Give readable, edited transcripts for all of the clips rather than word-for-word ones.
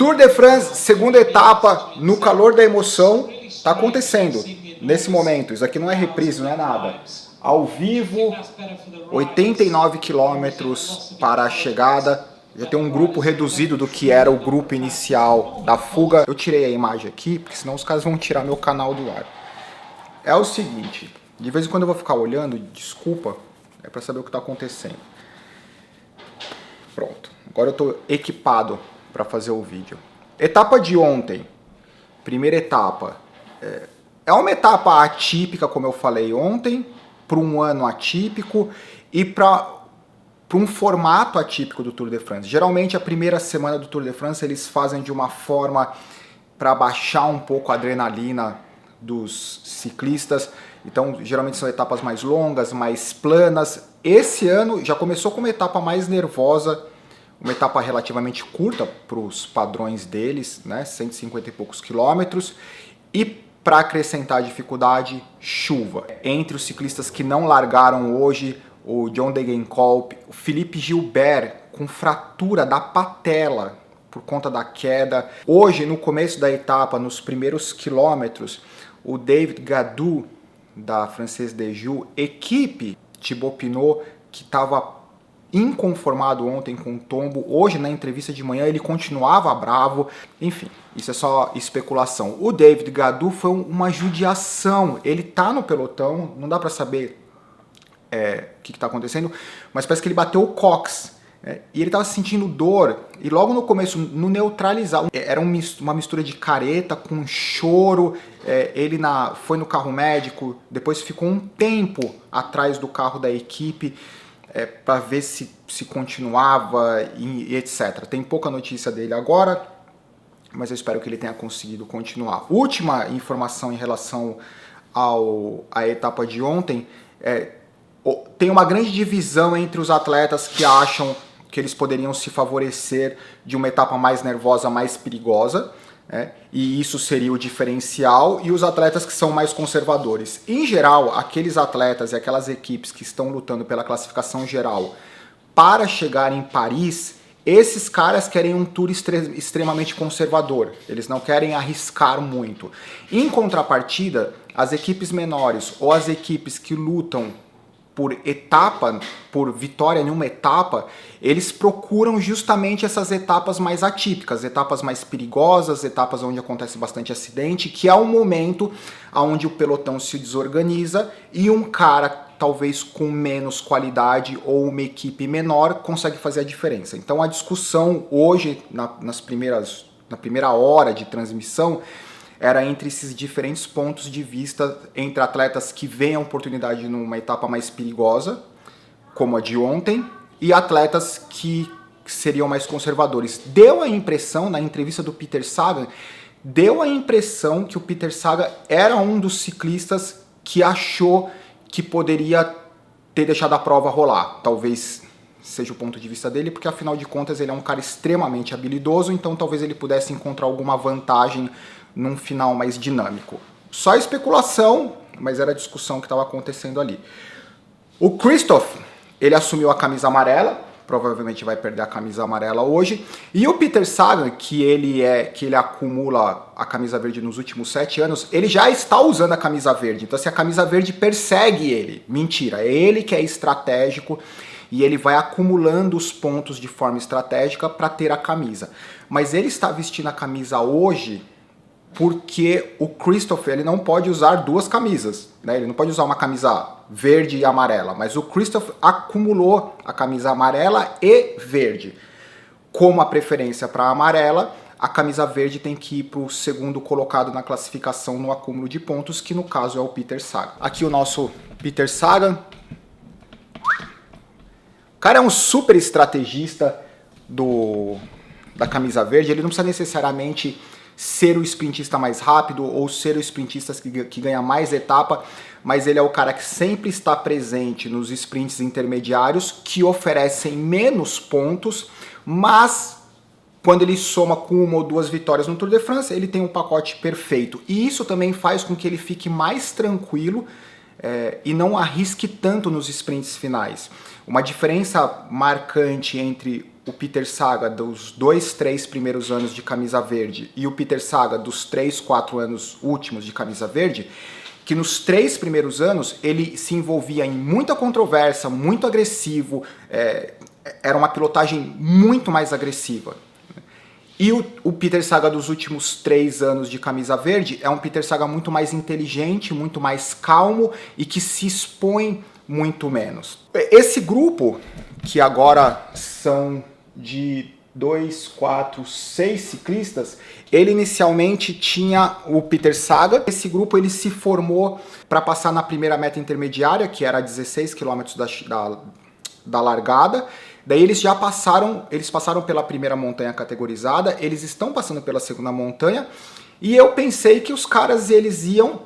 Tour de France, segunda etapa, no calor da emoção, está acontecendo nesse momento. Isso aqui não é reprise, não é nada. Ao vivo, 89 quilômetros para a chegada. Já tem um grupo reduzido do que era o grupo inicial da fuga. Eu tirei a imagem aqui, porque senão os caras vão tirar meu canal do ar. É o seguinte, de vez em quando eu vou ficar olhando, desculpa, é para saber o que está acontecendo. Pronto, agora eu estou equipado para fazer o vídeo. Etapa de ontem, primeira etapa, é uma etapa atípica, como eu falei ontem, para um ano atípico e para um formato atípico do Tour de France. Geralmente a primeira semana do Tour de France eles fazem de uma forma para baixar um pouco a adrenalina dos ciclistas, então geralmente são etapas mais longas, mais planas. Esse ano já começou com uma etapa mais nervosa, uma etapa relativamente curta para os padrões deles, né, 150 e poucos quilômetros, e para acrescentar dificuldade, chuva. Entre os ciclistas que não largaram hoje, o John Degenkolb, o Philippe Gilbert com fratura da patela por conta da queda. Hoje, no começo da etapa, nos primeiros quilômetros, o David Gaudu, da Française des Jeux, equipe Thibaut Pinot, que estava inconformado ontem com o tombo, hoje na entrevista de manhã ele continuava bravo, enfim, isso é só especulação. O David Gaudu foi uma judiação, ele tá no pelotão, não dá para saber o que está acontecendo, mas parece que ele bateu o cox, e ele estava sentindo dor, e logo no começo, no neutralizar, era uma mistura de careta com choro, ele foi no carro médico, depois ficou um tempo atrás do carro da equipe, para ver se continuava e etc. Tem pouca notícia dele agora, mas eu espero que ele tenha conseguido continuar. Última informação em relação à etapa de ontem, tem uma grande divisão entre os atletas que acham que eles poderiam se favorecer de uma etapa mais nervosa, mais perigosa, e isso seria o diferencial, e os atletas que são mais conservadores. Em geral, aqueles atletas e aquelas equipes que estão lutando pela classificação geral para chegar em Paris, esses caras querem um tour extremamente conservador, eles não querem arriscar muito. Em contrapartida, as equipes menores ou as equipes que lutam por etapa, por vitória em uma etapa, eles procuram justamente essas etapas mais atípicas, etapas mais perigosas, etapas onde acontece bastante acidente, que é um momento onde o pelotão se desorganiza e um cara talvez com menos qualidade ou uma equipe menor consegue fazer a diferença. Então a discussão hoje, na primeira hora de transmissão, era entre esses diferentes pontos de vista, entre atletas que veem a oportunidade numa etapa mais perigosa, como a de ontem, e atletas que seriam mais conservadores. Deu a impressão, na entrevista do Peter Sagan, deu a impressão que o Peter Sagan era um dos ciclistas que achou que poderia ter deixado a prova rolar. Talvez seja o ponto de vista dele, porque afinal de contas ele é um cara extremamente habilidoso, então talvez ele pudesse encontrar alguma vantagem num final mais dinâmico. Só especulação, mas era a discussão que estava acontecendo ali. O Christoph, ele assumiu a camisa amarela, provavelmente vai perder a camisa amarela hoje, e o Peter Sagan, que ele acumula a camisa verde nos últimos 7 anos, ele já está usando a camisa verde, então se a camisa verde persegue ele, mentira, é ele que é estratégico, e ele vai acumulando os pontos de forma estratégica para ter a camisa. Mas ele está vestindo a camisa hoje porque o Christoph ele não pode usar duas camisas, né? Ele não pode usar uma camisa verde e amarela, mas o Christoph acumulou a camisa amarela e verde. Como a preferência para a amarela, a camisa verde tem que ir para o segundo colocado na classificação no acúmulo de pontos, que no caso é o Peter Sagan. Aqui o nosso Peter Sagan. O cara é um super estrategista da camisa verde, ele não precisa necessariamente ser o sprintista mais rápido ou ser o sprintista que ganha mais etapa, mas ele é o cara que sempre está presente nos sprints intermediários, que oferecem menos pontos, mas quando ele soma com uma ou duas vitórias no Tour de France, ele tem um pacote perfeito. E isso também faz com que ele fique mais tranquilo e não arrisque tanto nos sprints finais. Uma diferença marcante entre o Peter Saga dos 2, 3 primeiros anos de camisa verde e o Peter Saga dos 3, 4 anos últimos de camisa verde, que nos 3 primeiros anos ele se envolvia em muita controvérsia, muito agressivo, era uma pilotagem muito mais agressiva. E o Peter Saga dos últimos 3 anos de camisa verde é um Peter Saga muito mais inteligente, muito mais calmo e que se expõe muito menos. Esse grupo, que agora são de 2, 4, 6 ciclistas, ele inicialmente tinha o Peter Saga. Esse grupo ele se formou para passar na primeira meta intermediária, que era 16 km da largada. Daí eles passaram pela primeira montanha categorizada, eles estão passando pela segunda montanha, e eu pensei que os caras eles iam,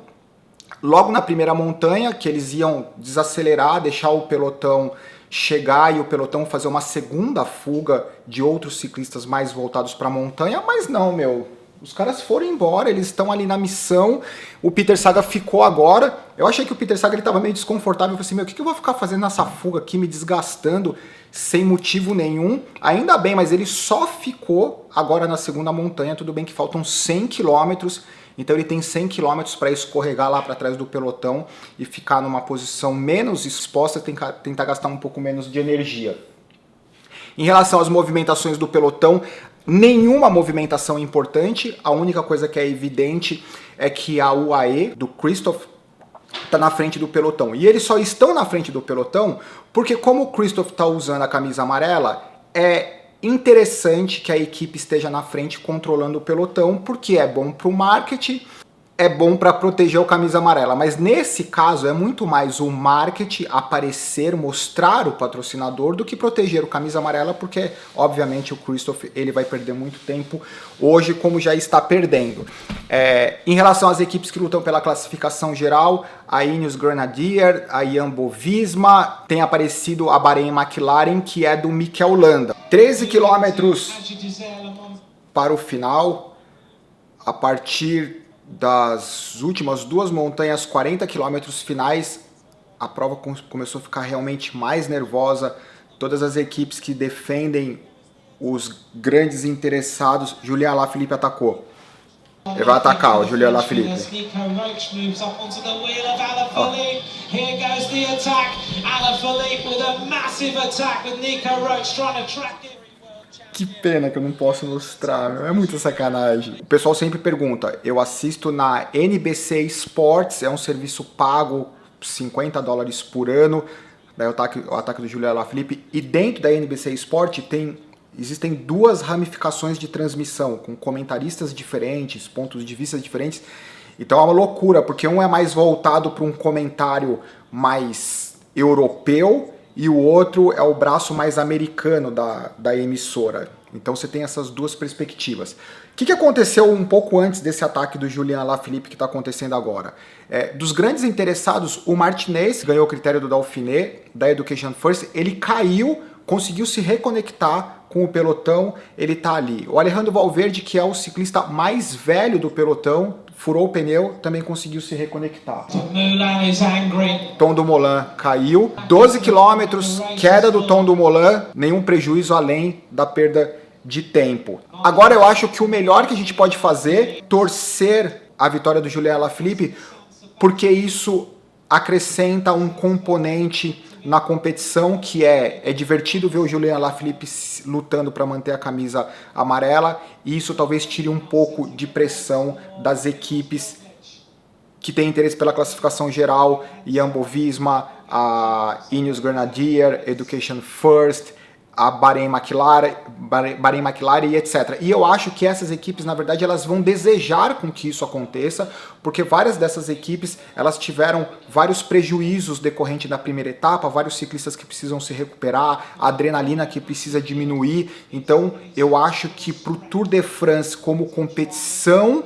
logo na primeira montanha, que eles iam desacelerar, deixar o pelotão chegar e o pelotão fazer uma segunda fuga de outros ciclistas mais voltados para a montanha, mas não, meu. Os caras foram embora, eles estão ali na missão, o Peter Saga ficou agora. Eu achei que o Peter Saga estava meio desconfortável, eu falei assim, meu, o que eu vou ficar fazendo nessa fuga aqui, me desgastando, sem motivo nenhum? Ainda bem, mas ele só ficou agora na segunda montanha, tudo bem que faltam 100 quilômetros, então ele tem 100 quilômetros para escorregar lá para trás do pelotão e ficar numa posição menos exposta, tentar gastar um pouco menos de energia. Em relação às movimentações do pelotão, nenhuma movimentação importante, a única coisa que é evidente é que a UAE do Kristoff está na frente do pelotão. E eles só estão na frente do pelotão porque, como o Kristoff está usando a camisa amarela, é interessante que a equipe esteja na frente controlando o pelotão, porque é bom para o marketing, é bom para proteger o camisa amarela, mas nesse caso é muito mais o marketing aparecer, mostrar o patrocinador do que proteger o camisa amarela, porque obviamente o Kristoff ele vai perder muito tempo hoje, como já está perdendo. Em relação às equipes que lutam pela classificação geral, a Ineos Grenadier, a Jumbo-Visma, tem aparecido a Bahrein McLaren, que é do Mikel Landa. 13 quilômetros para o final, a partir das últimas 2 montanhas, 40 quilômetros finais, a prova começou a ficar realmente mais nervosa. Todas as equipes que defendem os grandes interessados. Julian Alaphilippe atacou. Ele vai atacar, o Julian Alaphilippe. Que pena que eu não posso mostrar, meu. É muita sacanagem. O pessoal sempre pergunta, eu assisto na NBC Sports, é um serviço pago, $50 por ano, daí o ataque do Julian Alaphilippe, e dentro da NBC Sports existem 2 ramificações de transmissão, com comentaristas diferentes, pontos de vista diferentes, então é uma loucura, porque um é mais voltado para um comentário mais europeu, e o outro é o braço mais americano da emissora. Então você tem essas 2 perspectivas. O que aconteceu um pouco antes desse ataque do Julian Alaphilippe que está acontecendo agora? Dos grandes interessados, o Martinez ganhou o critério do Dauphiné, da Education First, ele caiu, conseguiu se reconectar com o pelotão, ele está ali. O Alejandro Valverde, que é o ciclista mais velho do pelotão, furou o pneu, também conseguiu se reconectar. Tom Dumoulin caiu. 12 quilômetros, queda do Tom Dumoulin, nenhum prejuízo além da perda de tempo. Agora eu acho que o melhor que a gente pode fazer é torcer a vitória do Julian Alaphilippe, porque isso acrescenta um componente na competição, que é divertido ver o Julian Alaphilippe lutando para manter a camisa amarela, e isso talvez tire um pouco de pressão das equipes que têm interesse pela classificação geral, Jumbo-Visma, a Ineos Grenadier, Education First, a Bahrein McLaren e etc. E eu acho que essas equipes, na verdade, elas vão desejar com que isso aconteça, porque várias dessas equipes, elas tiveram vários prejuízos decorrentes da primeira etapa, vários ciclistas que precisam se recuperar, a adrenalina que precisa diminuir. Então, eu acho que para o Tour de France, como competição,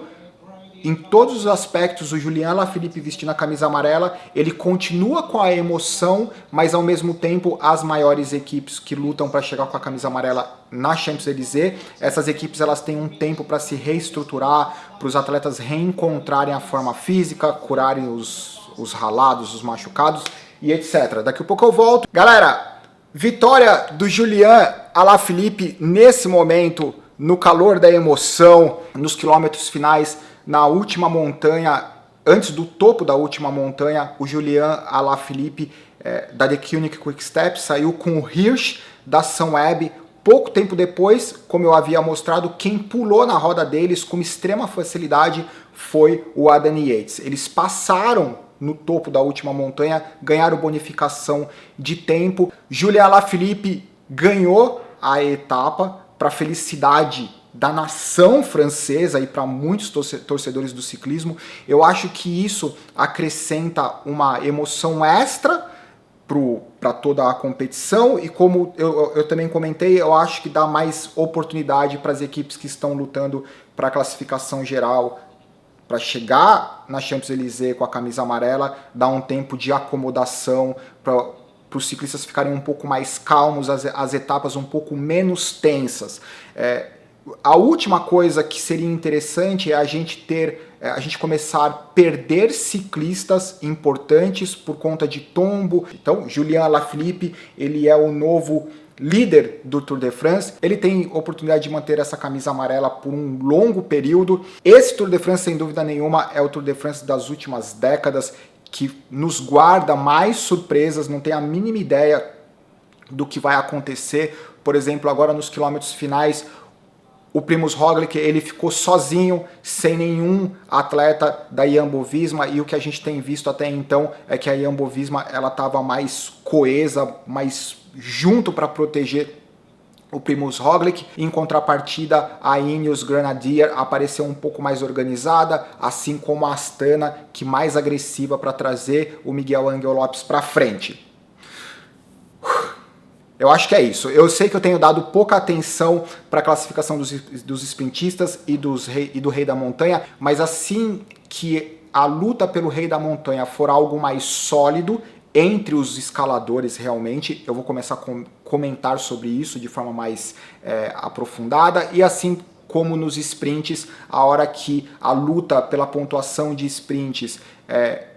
em todos os aspectos, o Julian Alaphilippe vestindo a camisa amarela, ele continua com a emoção, mas ao mesmo tempo as maiores equipes que lutam para chegar com a camisa amarela na Champs-Élysées, essas equipes elas têm um tempo para se reestruturar, para os atletas reencontrarem a forma física, curarem os ralados, os machucados e etc. Daqui a pouco eu volto. Galera, Vitória do Julian Alaphilippe nesse momento, no calor da emoção, nos quilômetros finais, na última montanha, antes do topo da última montanha, o Julian Alaphilippe da The Koenig Quick Step saiu com o Hirsch da Sunweb. Pouco tempo depois, como eu havia mostrado, quem pulou na roda deles com extrema facilidade foi o Adam Yates. Eles passaram no topo da última montanha, ganharam bonificação de tempo. Julian Alaphilippe ganhou a etapa, para felicidade da nação francesa e para muitos torcedores do ciclismo. Eu acho que isso acrescenta uma emoção extra para toda a competição, e como eu também comentei, eu acho que dá mais oportunidade para as equipes que estão lutando para a classificação geral, para chegar na Champs-Élysées com a camisa amarela, dar um tempo de acomodação para os ciclistas ficarem um pouco mais calmos, as etapas um pouco menos tensas. A última coisa que seria interessante é a gente começar a perder ciclistas importantes por conta de tombo. Então, Julian Alaphilippe, ele é o novo líder do Tour de France, ele tem oportunidade de manter essa camisa amarela por um longo período. Esse Tour de France, sem dúvida nenhuma, é o Tour de France das últimas décadas, que nos guarda mais surpresas, não tem a mínima ideia do que vai acontecer. Por exemplo, agora nos quilômetros finais, o Primož Roglič, ele ficou sozinho, sem nenhum atleta da Jumbo-Visma, e o que a gente tem visto até então é que a Jumbo-Visma ela estava mais coesa, mais junto para proteger o Primož Roglič. Em contrapartida, a Ineos Grenadier apareceu um pouco mais organizada, assim como a Astana, que mais agressiva para trazer o Miguel Ángel Lopes para frente. Eu acho que é isso. Eu sei que eu tenho dado pouca atenção para a classificação dos sprintistas e do Rei da Montanha, mas assim que a luta pelo Rei da Montanha for algo mais sólido entre os escaladores realmente, eu vou começar a comentar sobre isso de forma mais aprofundada, e assim como nos sprints, a hora que a luta pela pontuação de sprints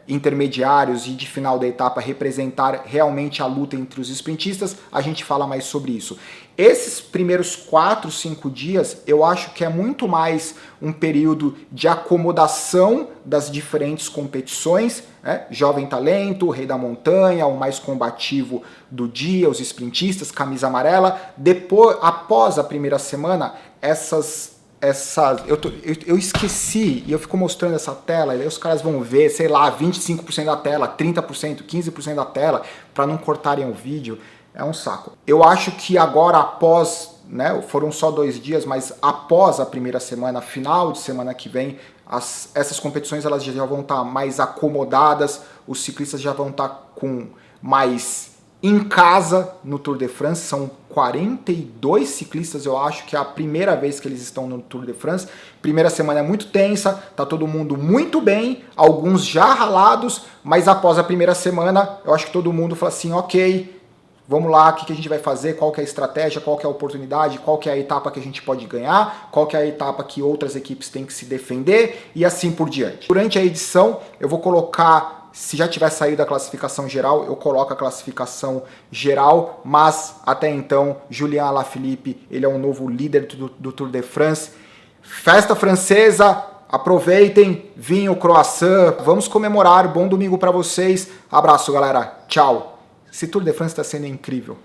intermediários e de final da etapa representar realmente a luta entre os sprintistas, a gente fala mais sobre isso. Esses primeiros 4, 5 dias, eu acho que é muito mais um período de acomodação das diferentes competições, né? Jovem talento, Rei da Montanha, o mais combativo do dia, os sprintistas, camisa amarela. Depois, após a primeira semana, eu esqueci, e eu fico mostrando essa tela, e aí os caras vão ver, sei lá, 25% da tela, 30%, 15% da tela, para não cortarem o vídeo. É um saco. Eu acho que agora, após, né, foram só 2 dias, mas após a primeira semana, final de semana que vem, essas competições elas já vão estar mais acomodadas, os ciclistas já vão estar com mais em casa no Tour de France. São 42 ciclistas, eu acho que é a primeira vez que eles estão no Tour de France. Primeira semana é muito tensa, tá todo mundo muito bem, alguns já ralados, mas após a primeira semana, eu acho que todo mundo fala assim, ok, vamos lá, o que a gente vai fazer, qual que é a estratégia, qual que é a oportunidade, qual que é a etapa que a gente pode ganhar, qual que é a etapa que outras equipes têm que se defender e assim por diante. Durante a edição, eu vou colocar, se já tiver saído a classificação geral, eu coloco a classificação geral, mas até então, Julian Alaphilippe, ele é o novo líder do Tour de France. Festa francesa, aproveitem, vinho, croissant, vamos comemorar, bom domingo para vocês, abraço galera, tchau. Esse Tour de France está sendo incrível.